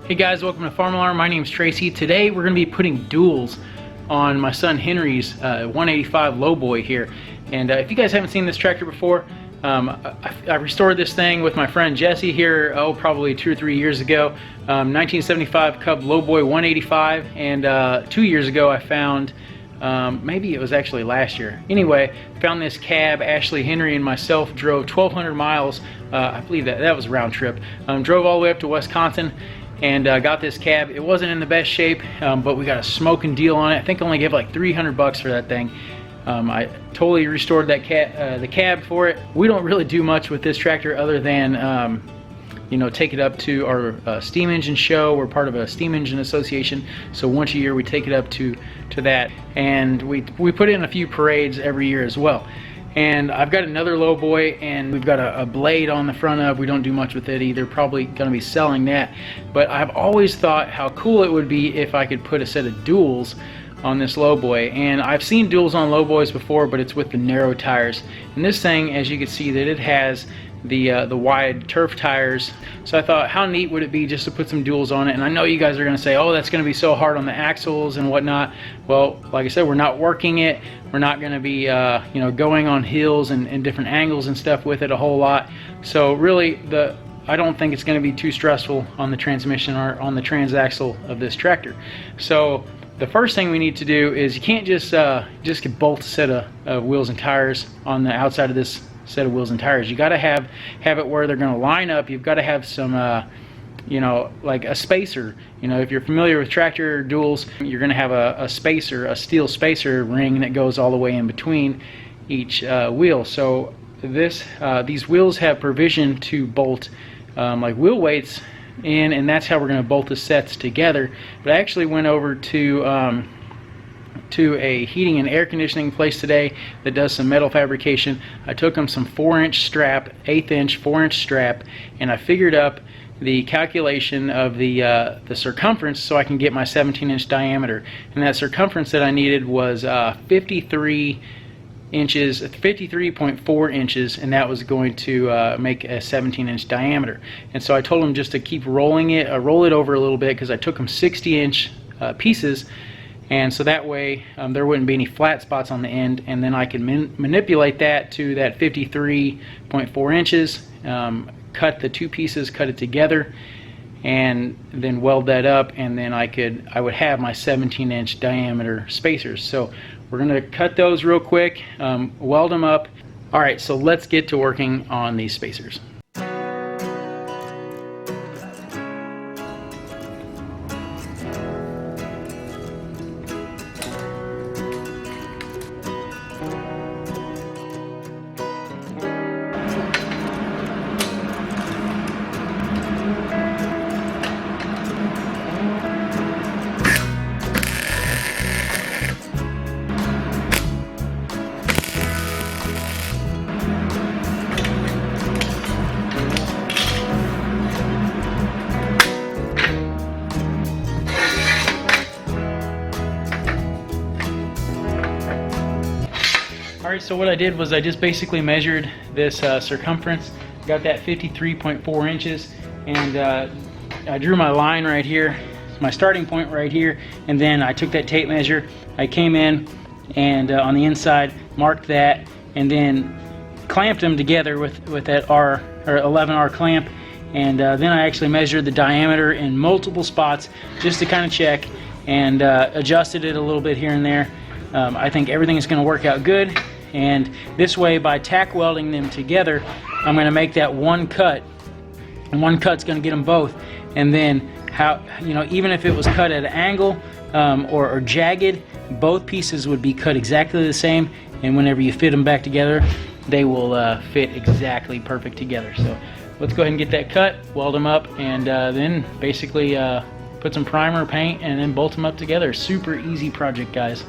Hey guys, welcome to Farm Alarm. My name is Tracy. Today we're going to be putting duals on my son Henry's 185 lowboy here. And if you guys haven't seen this tractor before, I restored this thing with my friend Jesse here, probably 2 or 3 years ago. 1975 Cub lowboy 185, and 2 years ago I found, maybe it was actually last year. Anyway, found this cab. Ashley, Henry, and myself drove 1,200 miles. I believe that was a round trip. Drove all the way up to Wisconsin and got this cab. It wasn't in the best shape, but we got a smoking deal on it. I think I only gave like 300 bucks for that thing. I totally restored that the cab for it. We don't really do much with this tractor other than you know, take it up to our steam engine show. We're part of a steam engine association, so once a year we take it up to that, and we put in a few parades every year as well. And I've got another lowboy, and we've got a blade on the front of. We don't do much with it either. Probably going to be selling that. But I've always thought how cool it would be if I could put a set of duals on this lowboy. And I've seen duals on lowboys before, but it's with the narrow tires. And this thing, as you can see, that it has the wide turf tires. So I thought, how neat would it be just to put some duals on it? And I know you guys are going to say, oh, that's going to be so hard on the axles and whatnot. Well, like I said, we're not working it. We're not going to be you know, going on hills and different angles and stuff with it a whole lot. So really, I don't think it's going to be too stressful on the transmission or on the transaxle of this tractor. So the first thing we need to do is, you can't just bolt a set of wheels and tires on the outside of this set of wheels and tires. You got to have it where they're going to line up. You've got to have some you know, like a spacer. You know, if you're familiar with tractor duals, you're going to have a spacer, a steel spacer ring that goes all the way in between each wheel. So these wheels have provision to bolt like wheel weights in, and that's how we're going to bolt the sets together. But I actually went over to a heating and air conditioning place today that does some metal fabrication. I took them some 4-inch strap, 1/8 inch 4-inch strap, and I figured up the calculation of the circumference so I can get my 17-inch diameter. And that circumference that I needed was 53 inches, 53.4 inches, and that was going to make a 17-inch diameter. And so I told them just to keep rolling it, roll it over a little bit, because I took them 60-inch pieces. And so that way there wouldn't be any flat spots on the end, and then I can manipulate that to that 53.4 inches, cut the two pieces, cut it together, and then weld that up, and then I would have my 17-inch diameter spacers. So we're going to cut those real quick, weld them up. All right, so let's get to working on these spacers. Alright, so what I did was I just basically measured this circumference, got that 53.4 inches, and I drew my line right here, my starting point right here, and then I took that tape measure, I came in and on the inside marked that, and then clamped them together with that 11R clamp, and then I actually measured the diameter in multiple spots just to kind of check, and adjusted it a little bit here and there. I think everything is going to work out good. And this way, by tack welding them together, I'm going to make that one cut, and one cut's going to get them both. And then, you know, even if it was cut at an angle or jagged, both pieces would be cut exactly the same. And whenever you fit them back together, they will fit exactly perfect together. So let's go ahead and get that cut, weld them up, and then basically put some primer, paint, and then bolt them up together. Super easy project, guys.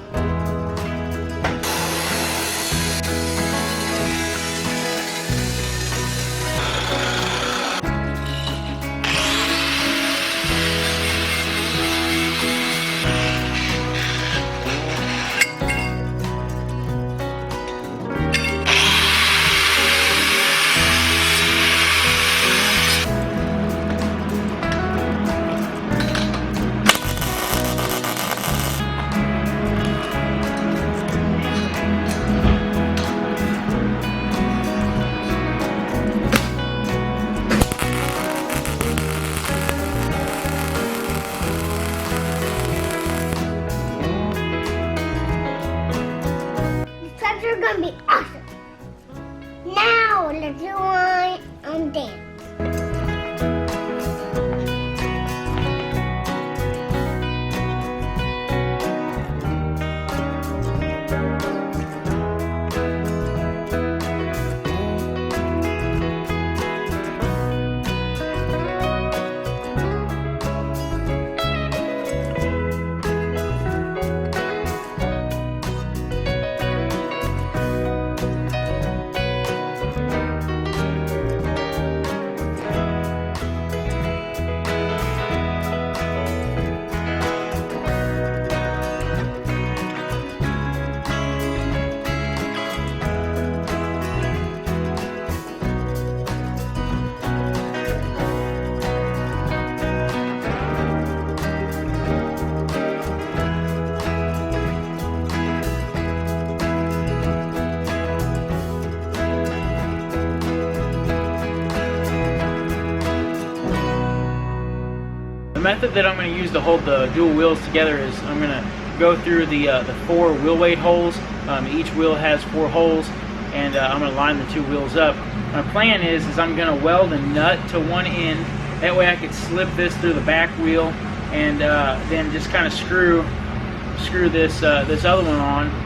gonna be awesome. Now let's do one dance. The method that I'm going to use to hold the dual wheels together is I'm going to go through the 4 wheel weight holes. Each wheel has 4 holes, and I'm going to line the 2 wheels up. My plan is I'm going to weld a nut to one end. That way I could slip this through the back wheel, and then just kind of screw this this other one on.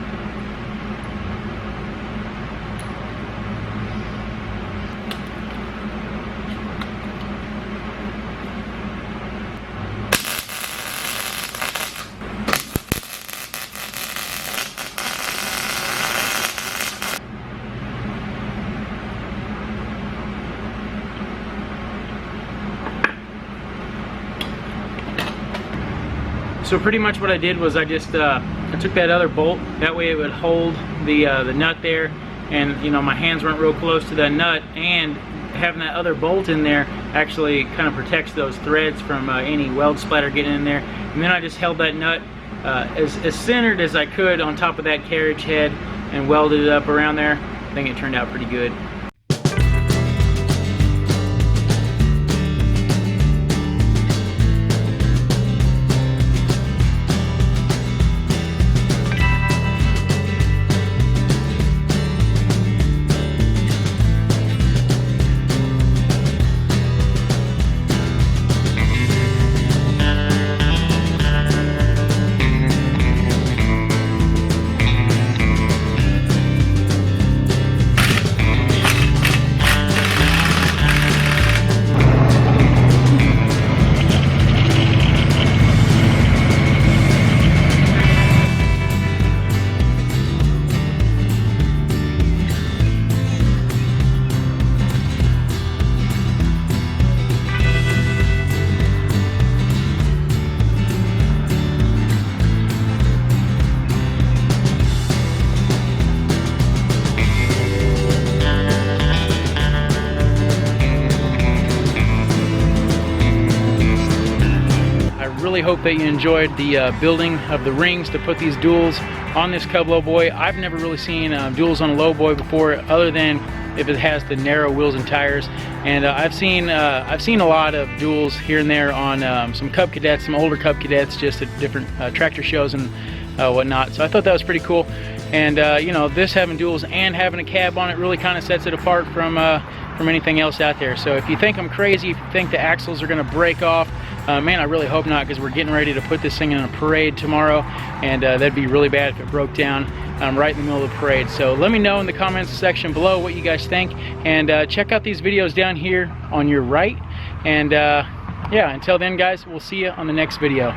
So pretty much what I did was I just I took that other bolt, that way it would hold the nut there, and you know, my hands weren't real close to that nut, and having that other bolt in there actually kind of protects those threads from any weld splatter getting in there. And then I just held that nut as centered as I could on top of that carriage head and welded it up around there. I think it turned out pretty good. Really hope that you enjoyed the building of the rings to put these duals on this Cub lowboy. I've never really seen duals on a lowboy before, other than if it has the narrow wheels and tires. And I've seen a lot of duals here and there on some Cub cadets, some older Cub cadets, just at different tractor shows and whatnot. So I thought that was pretty cool. And you know, this having duals and having a cab on it really kind of sets it apart from anything else out there. So if you think I'm crazy, if you think the axles are going to break off, man, I really hope not, because we're getting ready to put this thing in a parade tomorrow, and that'd be really bad if it broke down right in the middle of the parade. So let me know in the comments section below what you guys think, and check out these videos down here on your right. And yeah, until then guys, we'll see you on the next video.